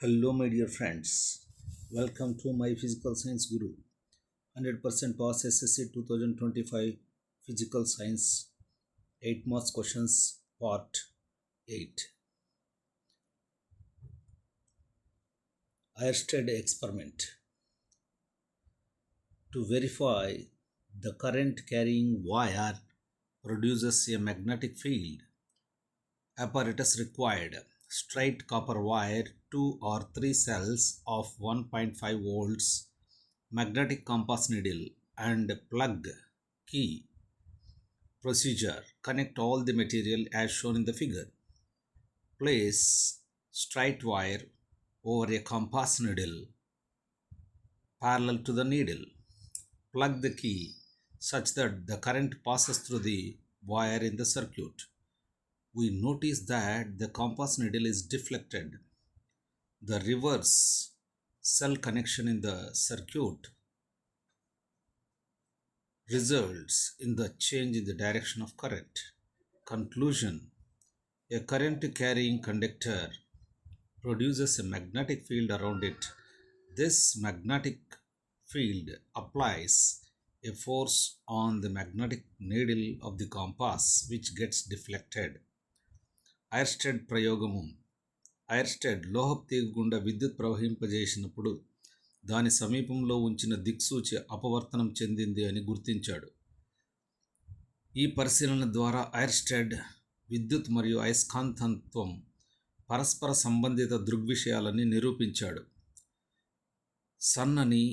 Hello, my dear friends. Welcome to my Physical Science Guru. 100% pass SSC 2025 Physical Science 8 marks questions part 8. Oersted experiment. To verify the current carrying wire produces a magnetic field, apparatus required: straight copper wire, 2 or 3 cells of 1.5 volts, magnetic compass needle, and plug key. Procedure: connect all the material as shown in the figure. Place straight wire over a compass needle parallel to the needle. Plug the key such that the current passes through the wire in the circuit. We notice that the compass needle is deflected. The reverse cell connection in the circuit results in the change in the direction of current. Conclusion: a current carrying conductor produces a magnetic field around it. This magnetic field applies a force on the magnetic needle of the compass, which gets deflected. Oersted ప్రయోగము. Oersted లోహపు తీగ గుండా విద్యుత్ ప్రవహింపజేసినప్పుడు దాని సమీపంలో ఉంచిన దిక్సూచి అపవర్తనం చెందింది అని గుర్తించాడు. ఈ పరిశీలన ద్వారా ఐర్స్టెడ్ విద్యుత్ మరియు అయస్కాంతత్వం పరస్పర సంబంధిత దృగ్విషయాలని నిరూపించాడు. సన్నని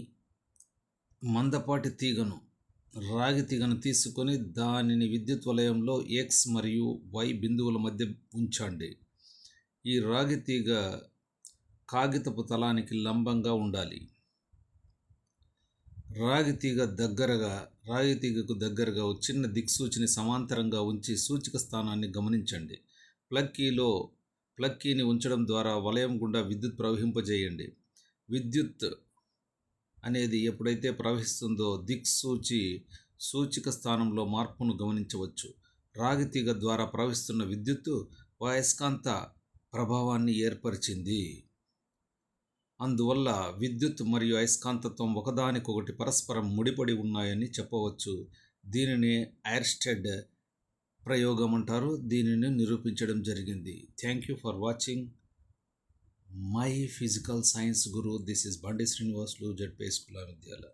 మందపాటి తీగను, రాగి తీగను తీసుకొని దానిని విద్యుత్ వలయంలో ఎక్స్ మరియు వై బిందువుల మధ్య ఉంచండి. ఈ రాగి తీగ కాగితపు తలానికి లంబంగా ఉండాలి. రాగి తీగకు దగ్గరగా చిన్న దిక్సూచిని సమాంతరంగా ఉంచి సూచిక స్థానాన్ని గమనించండి. ప్లగ్ కీని ఉంచడం ద్వారా వలయం గుండా విద్యుత్ ప్రవహింపజేయండి. విద్యుత్ అనేది ఎప్పుడైతే ప్రవహిస్తుందో సూచిక స్థానంలో మార్పును గమనించవచ్చు. రాగి తీగ ద్వారా ప్రవహిస్తున్న విద్యుత్తు అయస్కాంత ప్రభావాన్ని ఏర్పరిచింది. అందువల్ల విద్యుత్ మరియు అయస్కాంతత్వం ఒకదానికొకటి పరస్పరం ముడిపడి ఉన్నాయని చెప్పవచ్చు. దీనిని ఐర్స్టెడ్ ప్రయోగం అంటారు. దీనిని నిరూపించడం జరిగింది. Thank you for watching my physical science Guru. This is బండి శ్రీనివాసులు, జెడ్పీ స్కూల్ విద్యాలయ.